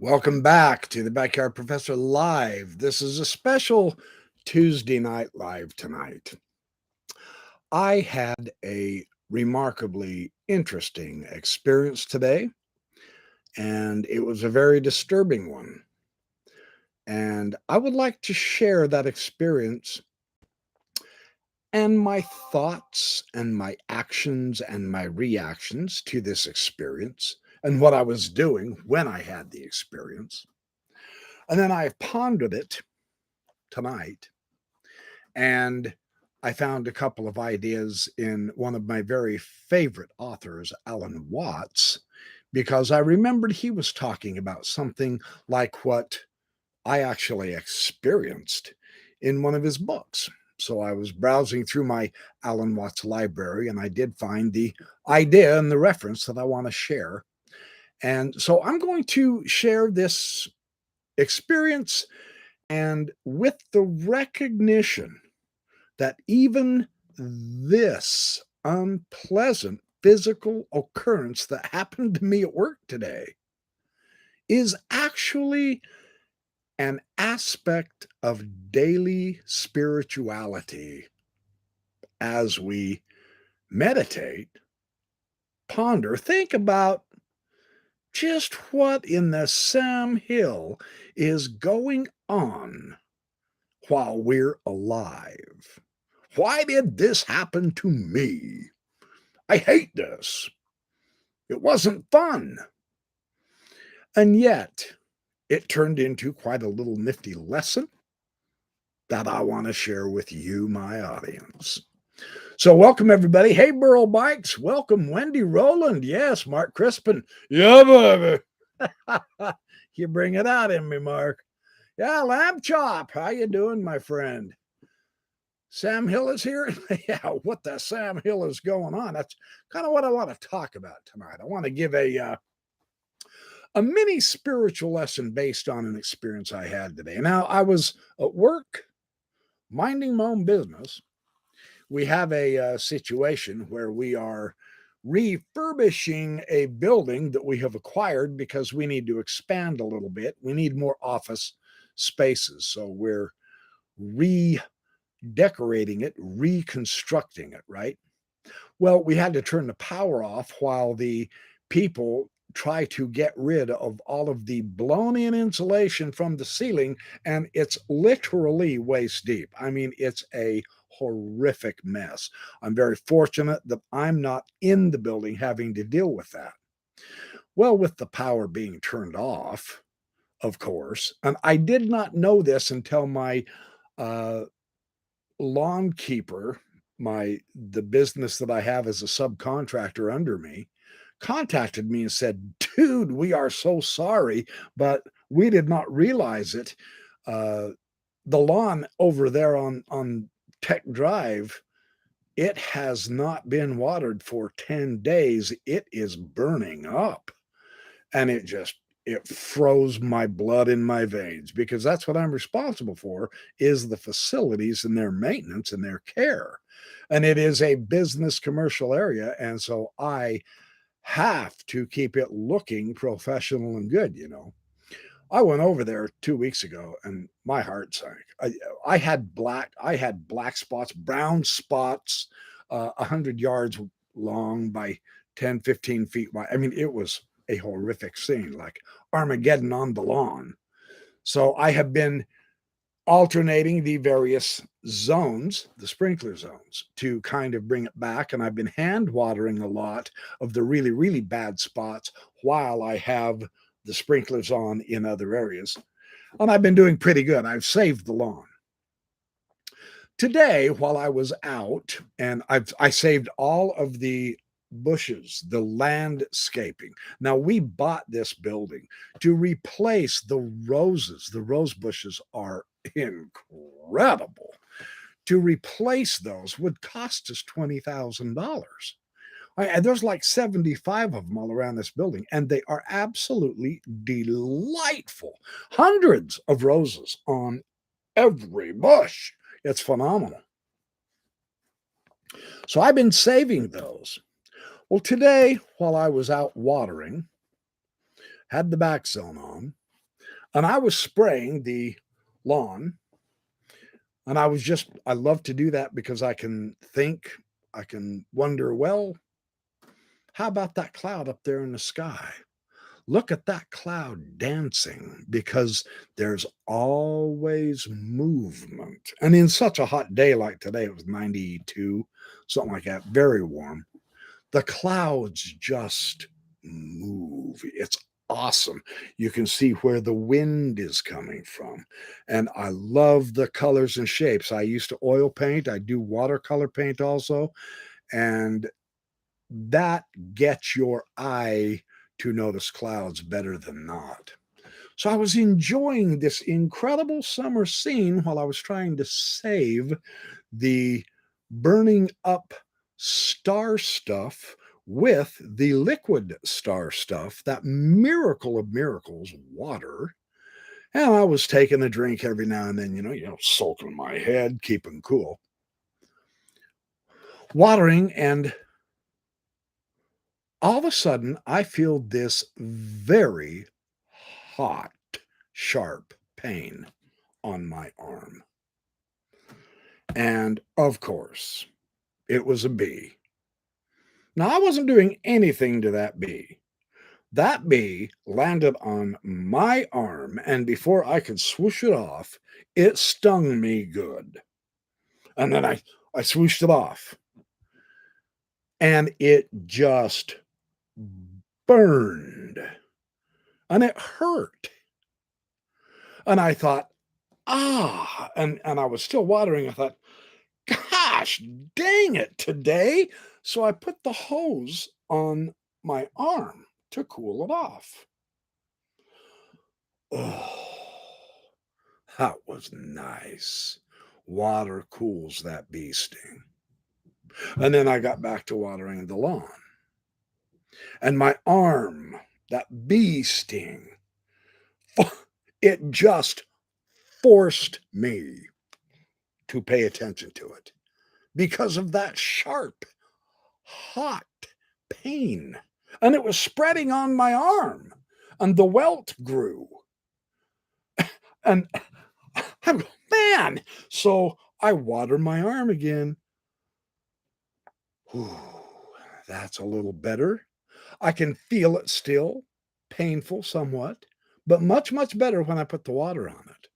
Welcome back to the Backyard Professor Live. This is a special Tuesday night live tonight. I had a remarkably interesting experience today, and it was a very disturbing one. And I would like to share that experience and my thoughts and my actions and my reactions to this experience and what I was doing when I had the experience. And then I pondered it tonight. And I found a couple of ideas in one of my very favorite authors, Alan Watts, because I remembered he was talking about something like what I actually experienced in one of his books. So I was browsing through my Alan Watts library and I did find the idea and the reference that I want to share. And so I'm going to share this experience and with the recognition that even this unpleasant physical occurrence that happened to me at work today is actually an aspect of daily spirituality as we meditate, ponder, think about just what in the Sam Hill is going on while we're alive. Why did this happen to me? I hate this. It wasn't fun. And yet, it turned into quite a little nifty lesson that I want to share with you, my audience. So, welcome everybody. Hey, Burl Bikes. Welcome, Wendy Rowland. Yes, Mark Crispin. Yeah, baby. You bring it out in me, Mark. Yeah, Lamb Chop. How you doing, my friend? Sam Hill is here. Yeah, what the Sam Hill is going on? That's kind of what I want to talk about tonight. I want to give a mini spiritual lesson based on an experience I had today. Now, I was at work minding my own business. We have a situation where we are refurbishing a building that we have acquired because we need to expand a little bit. We need more office spaces. So we're redecorating it, reconstructing it, right? Well, we had to turn the power off while the people try to get rid of all of the blown in insulation from the ceiling, and it's literally waist deep. I mean, it's a horrific mess. I'm very fortunate that I'm not in the building having to deal with that. Well, with the power being turned off, of course, and I did not know this until my uh, lawn keeper, the business that I have as a subcontractor under me, contacted me and said, "Dude, we are so sorry, but we did not realize it. Uh, the lawn over there on Tech Drive, it has not been watered for 10 days. It is burning up." And it froze my blood in my veins because that's what I'm responsible for is the facilities and their maintenance and their care. And it is a business commercial area. And so I have to keep it looking professional and good. I went over there 2 weeks ago and my heart sank. I had black spots, brown spots, 100 yards long by 10, 15 feet wide. I mean, it was a horrific scene, like Armageddon on the lawn. So I have been alternating the various zones, the sprinkler zones, to kind of bring it back. And I've been hand watering a lot of the really, really bad spots while I have the sprinklers on in other areas. And I've been doing pretty good. I've saved the lawn. Today, while I was out, and I saved all of the bushes, the landscaping. Now we bought this building to replace the roses. The rose bushes are incredible. To replace those would cost us $20,000. And there's like 75 of them all around this building, and they are absolutely delightful. Hundreds of roses on every bush. It's phenomenal. So I've been saving those. Well, today, while I was out watering, had the back zone on, And I was spraying the lawn, and I love to do that because I can think, I can wonder, well, how about that cloud up there in the sky? Look at that cloud dancing because there's always movement. And in such a hot day like today, it was 92, something like that, very warm. The clouds just move. It's awesome. You can see where the wind is coming from. And I love the colors and shapes. I used to oil paint, I do watercolor paint also. And that gets your eye to notice clouds better than not. So I was enjoying this incredible summer scene while I was trying to save the burning up star stuff with the liquid star stuff, that miracle of miracles, water. And I was taking a drink every now and then, soaking my head, keeping cool, watering, and all of a sudden I feel this very hot, sharp pain on my arm. And of course, it was a bee. Now, I wasn't doing anything to that bee. That bee landed on my arm, and before I could swoosh it off, it stung me good. And then I swooshed it off, and it just burned, and it hurt. And I thought, and I was still watering. I thought, gosh, dang it, today. So I put the hose on my arm to cool it off. Oh, that was nice. Water cools that bee sting. And then I got back to watering the lawn. And my arm, that bee sting, it just forced me to pay attention to it because of that sharp, hot pain. And it was spreading on my arm, and the welt grew. And I'm going, man. So I water my arm again. Whew, that's a little better. I can feel it still, painful somewhat, but much, much better when I put the water on it.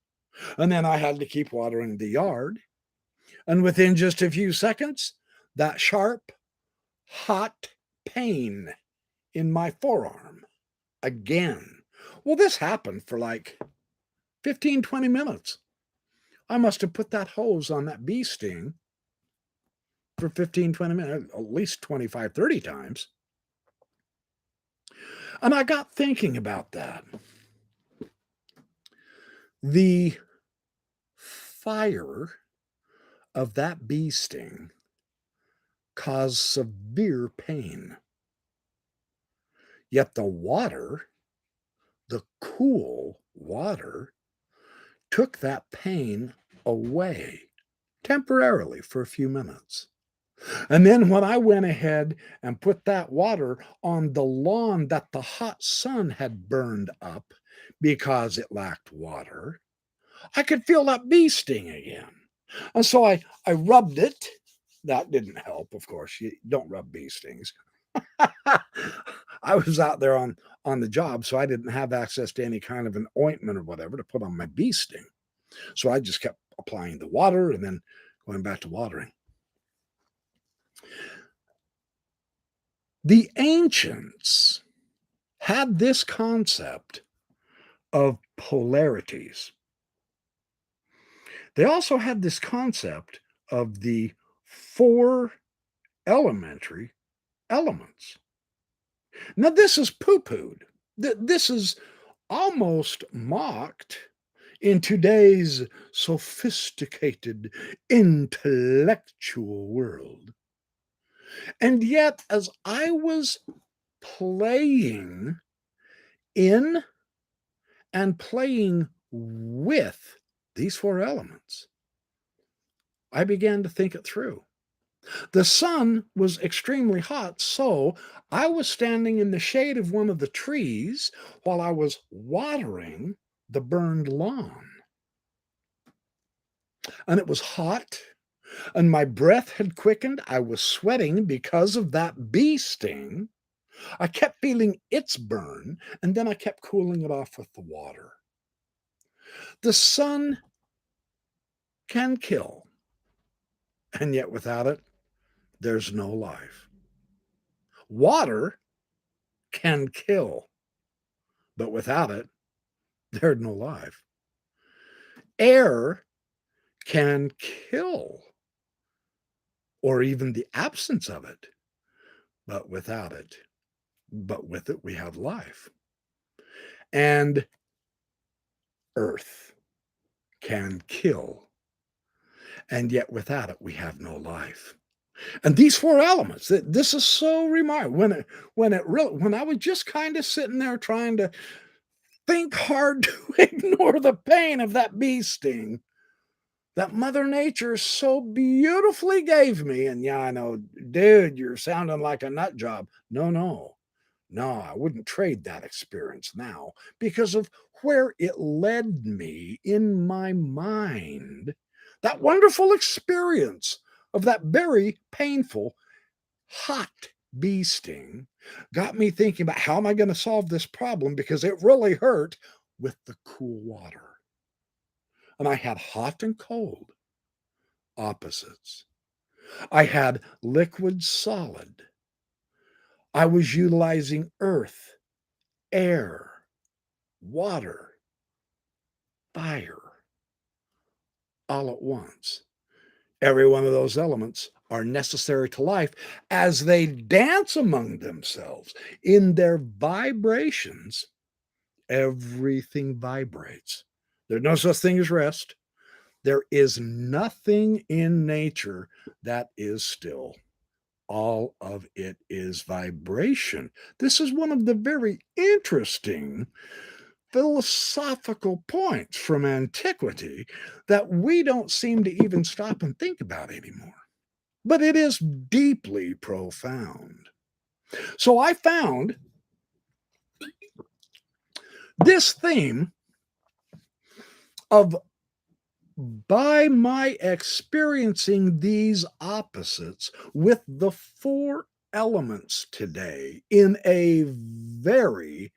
And then I had to keep watering the yard. And within just a few seconds, that sharp, hot pain in my forearm again. Well, this happened for like 15, 20 minutes. I must have put that hose on that bee sting for 15, 20 minutes, at least 25, 30 times. And I got thinking about that. The fire of that bee sting caused severe pain. Yet the water, the cool water, took that pain away temporarily for a few minutes. And then when I went ahead and put that water on the lawn that the hot sun had burned up because it lacked water, I could feel that bee sting again. And so I rubbed it. That didn't help, of course. You don't rub bee stings. I was out there on the job, so I didn't have access to any kind of an ointment or whatever to put on my bee sting. So I just kept applying the water and then going back to watering. The ancients had this concept of polarities. They also had this concept of the four elementary elements. Now, this is poo pooed. This is almost mocked in today's sophisticated intellectual world. And yet, as I was playing in and playing with these four elements, I began to think it through. The sun was extremely hot, so I was standing in the shade of one of the trees while I was watering the burned lawn. And it was hot, and my breath had quickened. I was sweating because of that bee sting. I kept feeling its burn, and then I kept cooling it off with the water. The sun can kill, and yet without it, there's no life. Water can kill, but without it, there's no life. Air can kill, or even the absence of it, but without it, but with it, we have life. And earth can kill, and yet without it, we have no life. And these four elements, this is so remarkable. When I was just kind of sitting there trying to think hard to ignore the pain of that bee sting that Mother Nature so beautifully gave me. And yeah, I know, dude, you're sounding like a nut job. No, I wouldn't trade that experience now because of where it led me in my mind. That wonderful experience of that very painful, hot bee sting got me thinking about how am I going to solve this problem because it really hurt with the cool water. And I had hot and cold opposites. I had liquid solid. I was utilizing earth, air, water, fire all at once. Every one of those elements are necessary to life as they dance among themselves in their vibrations. Everything vibrates. There's no such thing as rest. There is nothing in nature that is still. All of it is vibration. This is one of the very interesting philosophical points from antiquity that we don't seem to even stop and think about anymore. But it is deeply profound. So I found this theme of by my experiencing these opposites with the four elements today in a very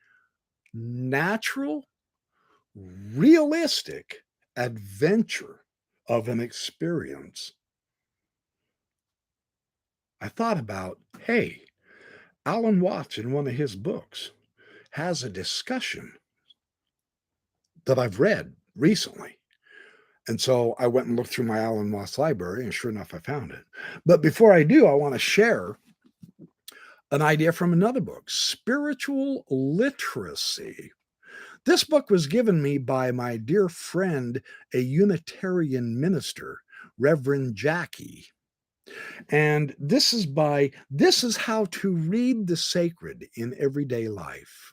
natural, realistic adventure of an experience, I thought about, hey, Alan Watts in one of his books has a discussion that I've read recently. And so I went and looked through my Alan Watts library, and sure enough, I found it. But before I do, I want to share an idea from another book, Spiritual Literacy. This book was given me by my dear friend, a Unitarian minister, Reverend Jackie. And this is how to read the sacred in everyday life.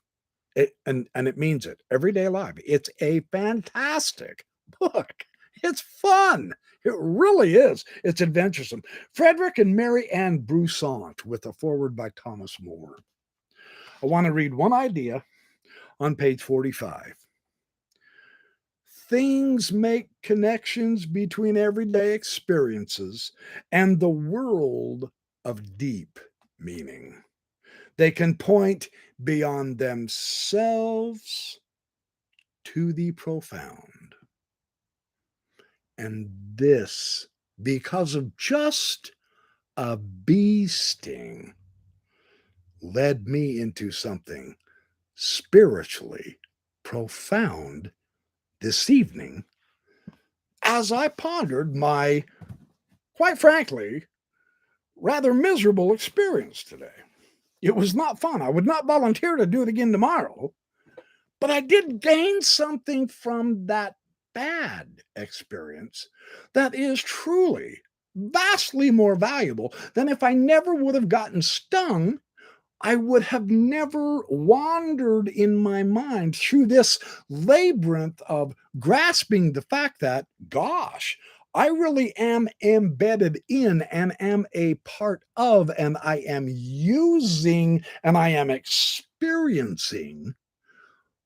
And it means it, everyday life. It's a fantastic book. It's fun. It really is. It's adventuresome. Frederick and Mary Ann Brusant with a foreword by Thomas More. I want to read one idea on page 45. Things make connections between everyday experiences and the world of deep meaning. They can point beyond themselves to the profound. And this, because of just a bee sting, led me into something spiritually profound this evening as I pondered my, quite frankly, rather miserable experience today. It was not fun. I would not volunteer to do it again tomorrow, but I did gain something from that bad experience that is truly vastly more valuable than if I never would have gotten stung. I would have never wandered in my mind through this labyrinth of grasping the fact that, gosh, I really am embedded in and am a part of, and I am using and I am experiencing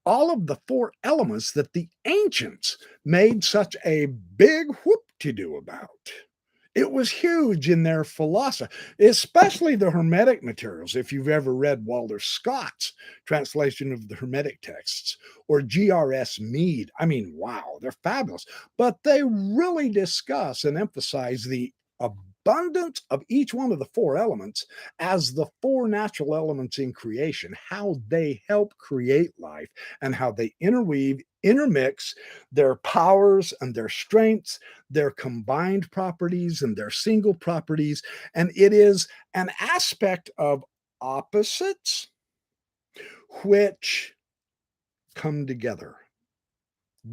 all of the four elements that the ancients made such a big whoop to do about. It was huge in their philosophy, especially the Hermetic materials. If you've ever read Walter Scott's translation of the Hermetic texts or G.R.S. Mead, I mean, wow, they're fabulous. But they really discuss and emphasize the abundance of each one of the four elements as the four natural elements in creation, how they help create life, and how they interweave, intermix their powers and their strengths, their combined properties and their single properties. And it is an aspect of opposites which come together,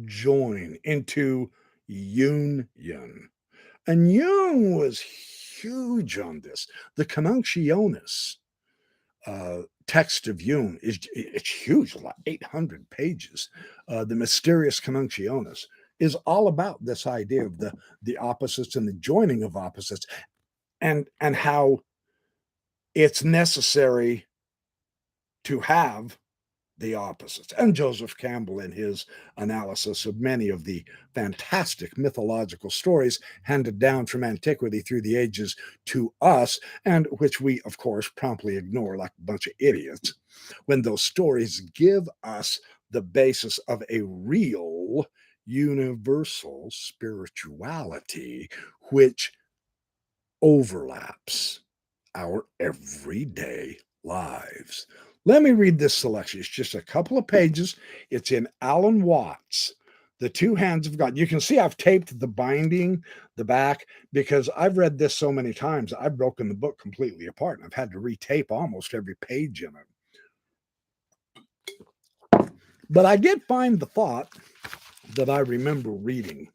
join into union. And Jung was huge on this. The Conjunctionis text of Jung is it's huge, like 800 pages. The Mysterious Conjunctionis is all about this idea of the opposites and the joining of opposites, and how it's necessary to have the opposites. And Joseph Campbell, in his analysis of many of the fantastic mythological stories handed down from antiquity through the ages to us, and which we, of course, promptly ignore like a bunch of idiots, when those stories give us the basis of a real universal spirituality which overlaps our everyday lives. Let me read this selection. It's just a couple of pages. It's in Alan Watts, The Two Hands of God. You can see I've taped the binding, the back, because I've read this so many times. I've broken the book completely apart and I've had to retape almost every page in it. But I did find the thought that I remember reading,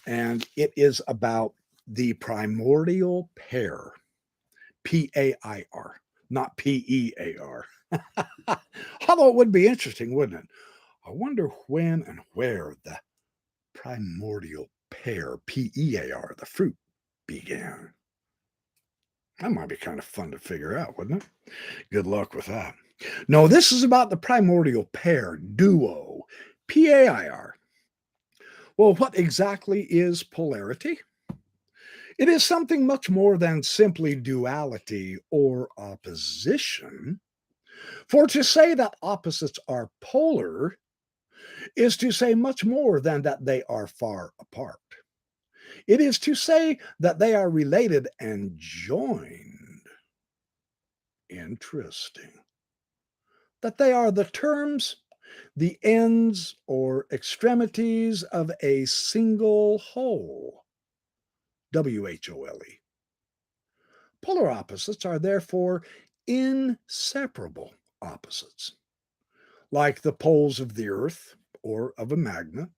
and it is about the primordial pair. Pair, not Pear. Although it would be interesting, wouldn't it? I wonder when and where the primordial pair, Pear, the fruit, began. That might be kind of fun to figure out, wouldn't it? Good luck with that. No, this is about the primordial pair, duo, Pair. Well, what exactly is polarity? It is something much more than simply duality or opposition. For to say that opposites are polar is to say much more than that they are far apart. It is to say that they are related and joined. Interesting. That they are the terms, the ends or extremities of a single whole. WHOLE. Polar opposites are therefore inseparable opposites, like the poles of the earth or of a magnet,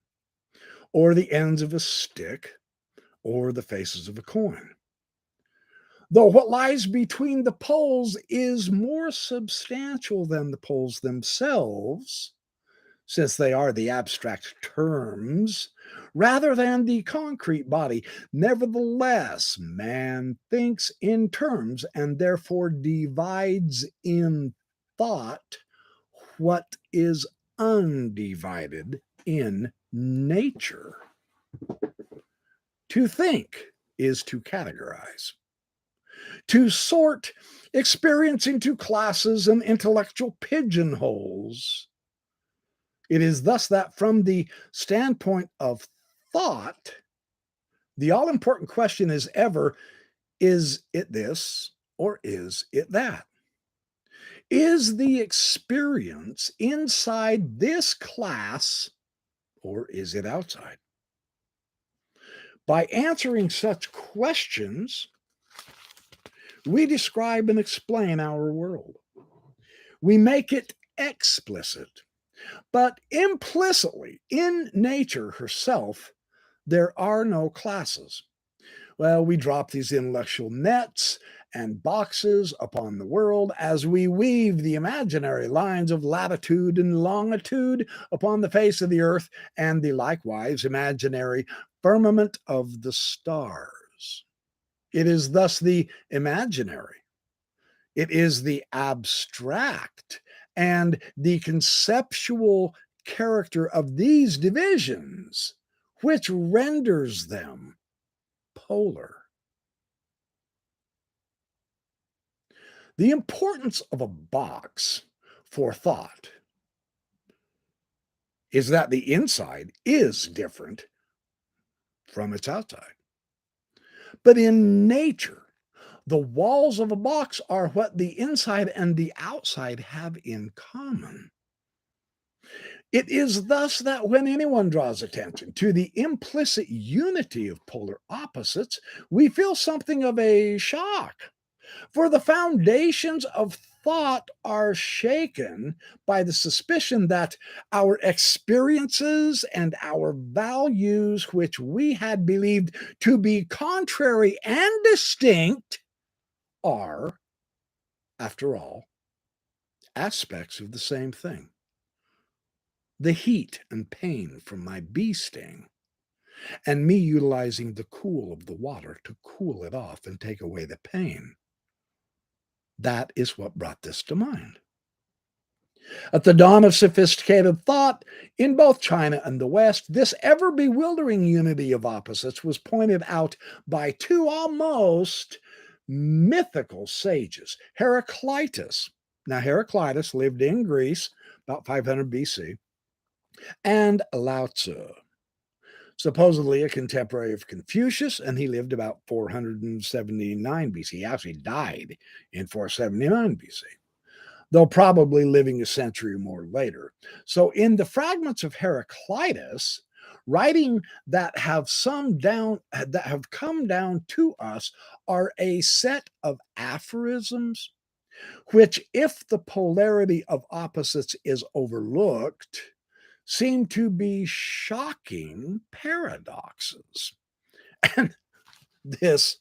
or the ends of a stick, or the faces of a coin. Though what lies between the poles is more substantial than the poles themselves, since they are the abstract terms rather than the concrete body. Nevertheless, man thinks in terms and therefore divides in thought what is undivided in nature. To think is to categorize, to sort experience into classes and intellectual pigeonholes. It is thus that, from the standpoint of thought, the all important question is ever, is it this or is it that? Is the experience inside this class or is it outside? By answering such questions, we describe and explain our world. We make it explicit, but implicitly in nature herself, there are no classes. Well, we drop these intellectual nets and boxes upon the world as we weave the imaginary lines of latitude and longitude upon the face of the earth and the likewise imaginary firmament of the stars. It is thus the imaginary, it is the abstract and the conceptual character of these divisions, which renders them polar. The importance of a box for thought is that the inside is different from its outside. But in nature, the walls of a box are what the inside and the outside have in common. It is thus that when anyone draws attention to the implicit unity of polar opposites, we feel something of a shock. For the foundations of thought are shaken by the suspicion that our experiences and our values, which we had believed to be contrary and distinct, are, after all, aspects of the same thing. The heat and pain from my bee sting, and me utilizing the cool of the water to cool it off and take away the pain. That is what brought this to mind. At the dawn of sophisticated thought in both China and the West, this ever bewildering unity of opposites was pointed out by two almost mythical sages, Heraclitus. Now, Heraclitus lived in Greece about 500 BC, and Lao Tzu, supposedly a contemporary of Confucius, and he lived about 479 BC. He actually died in 479 BC, though probably living a century or more later. So, in the fragments of Heraclitus, writing that have come down to us are a set of aphorisms, which, if the polarity of opposites is overlooked, seem to be shocking paradoxes. And this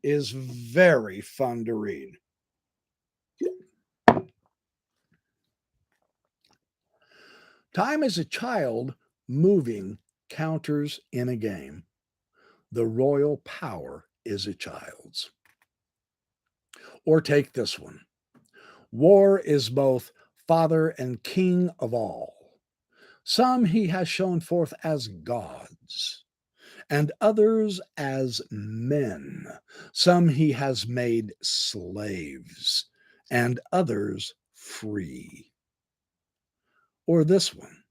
is very fun to read. Time as a child moving counters in a game. The royal power is a child's. Or take this one. War is both father and king of all. Some he has shown forth as gods, and others as men. Some he has made slaves, and others free. Or this one.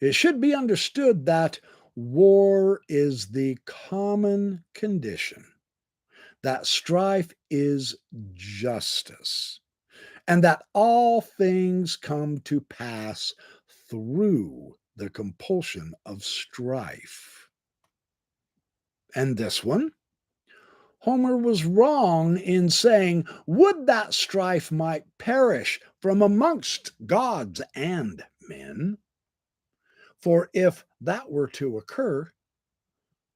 It should be understood that war is the common condition, that strife is justice, and that all things come to pass through the compulsion of strife. And this one, Homer was wrong in saying, would that strife might perish from amongst gods and men. For if that were to occur,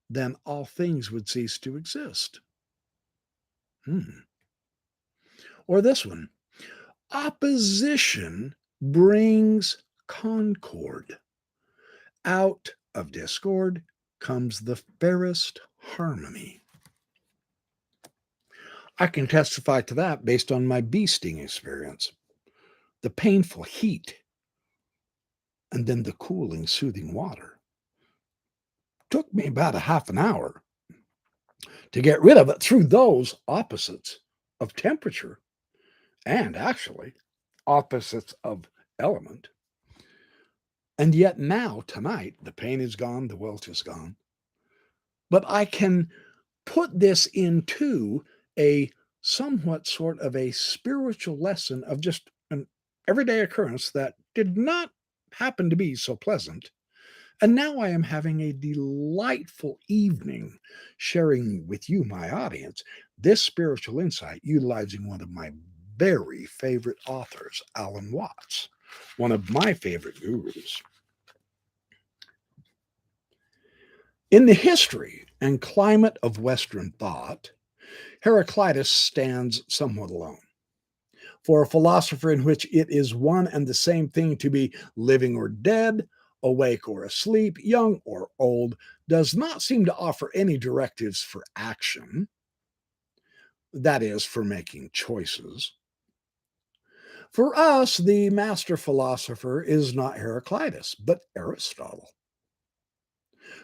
then all things would cease to exist. Or this one, opposition brings concord. Out of discord comes the fairest harmony. I can testify to that based on my bee sting experience. The painful heat and then the cooling, soothing water. Took me about a half an hour to get rid of it through those opposites of temperature and actually opposites of element. And yet now, tonight, the pain is gone, the welt is gone. But I can put this into a somewhat sort of a spiritual lesson of just an everyday occurrence that did not happen to be so pleasant. And now I am having a delightful evening sharing with you, my audience, this spiritual insight utilizing one of my very favorite authors, Alan Watts, one of my favorite gurus. In the history and climate of Western thought, Heraclitus stands somewhat alone. For a philosopher in which it is one and the same thing to be living or dead, awake or asleep, young or old, does not seem to offer any directives for action, that is, for making choices. For us, the master philosopher is not Heraclitus, but Aristotle,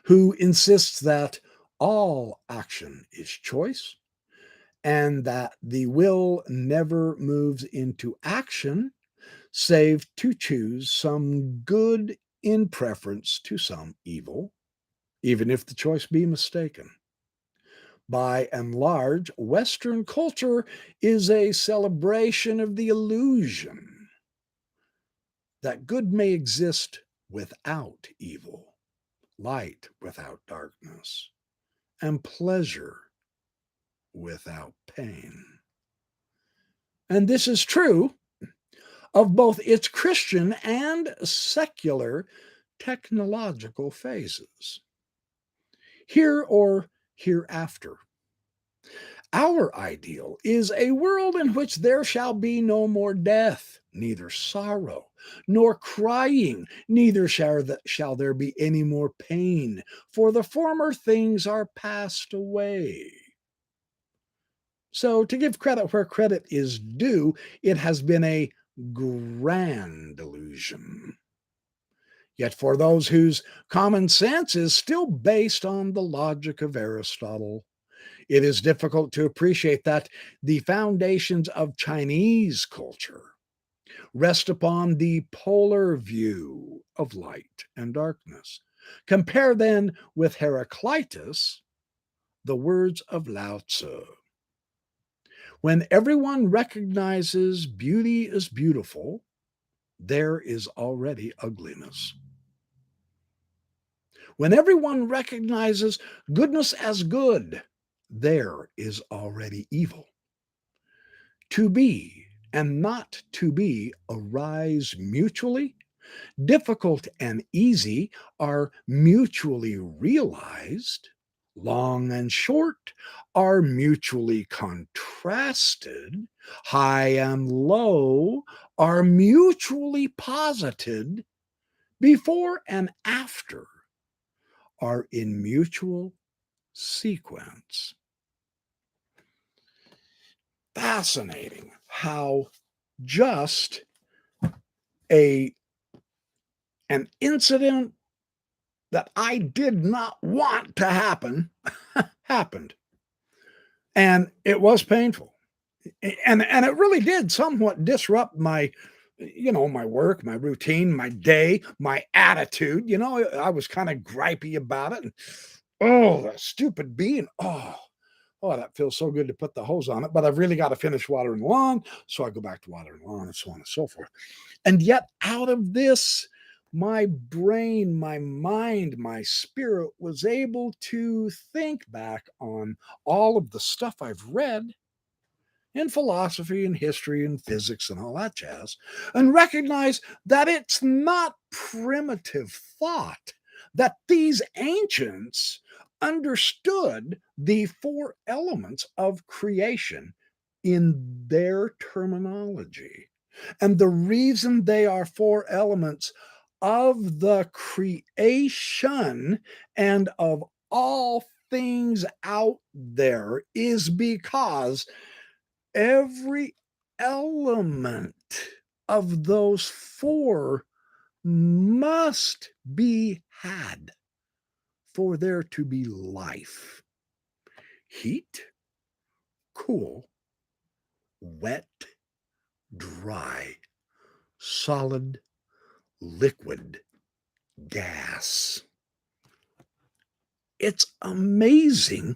who insists that all action is choice and that the will never moves into action save to choose some good in preference to some evil, even if the choice be mistaken. By and large, Western culture is a celebration of the illusion that good may exist without evil, light without darkness, and pleasure without pain. And this is true of both its Christian and secular technological phases. Here or hereafter, our ideal is a world in which there shall be no more death, neither sorrow nor crying, neither shall there be any more pain, for the former things are passed away. So, to give credit where credit is due, it has been a grand illusion. Yet, for those whose common sense is still based on the logic of Aristotle, it is difficult to appreciate that the foundations of Chinese culture rest upon the polar view of light and darkness. Compare then with Heraclitus the words of Lao Tzu. When everyone recognizes beauty as beautiful, there is already ugliness. When everyone recognizes goodness as good, there is already evil. To be and not to be arise mutually. Difficult and easy are mutually realized. Long and short are mutually contrasted. High and low are mutually posited. Before and after are in mutual sequence. Fascinating how just a an incident that I did not want to happen happened. And it was painful. And it really did somewhat disrupt my my work, my routine, my day, my attitude. I was kind of gripey about it. And, oh, that stupid bee. And oh, that feels so good to put the hose on it. But I've really got to finish watering the lawn. So I go back to watering the lawn and so on and so forth. And yet, out of this, my brain, my mind, my spirit was able to think back on all of the stuff I've read in philosophy and history and physics and all that jazz, and recognize that it's not primitive thought, that these ancients understood the four elements of creation in their terminology. And the reason they are four elements of the creation and of all things out there is because every element of those four must be had for there to be life. Heat, cool, wet, dry, solid, liquid, gas. It's amazing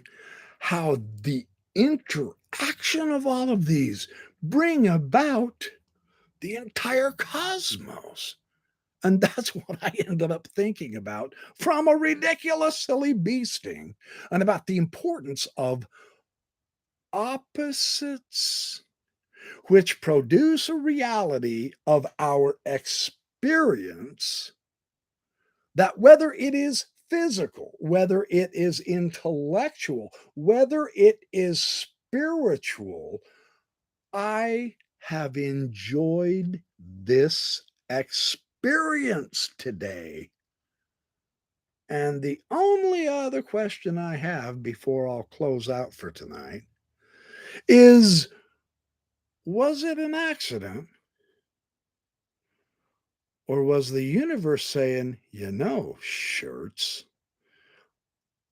how the interaction of all of these bring about the entire cosmos. And that's what I ended up thinking about from a ridiculous, silly bee sting, and about the importance of opposites, which produce a reality of our experience that whether it is physical, whether it is intellectual, whether it is spiritual, I have enjoyed this experience today. And the only other question I have before I'll close out for tonight is, was it an accident Or was the universe saying, shirts,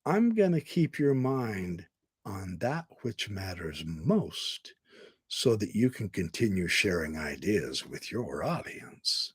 I'm going to keep your mind on that which matters most so that you can continue sharing ideas with your audience?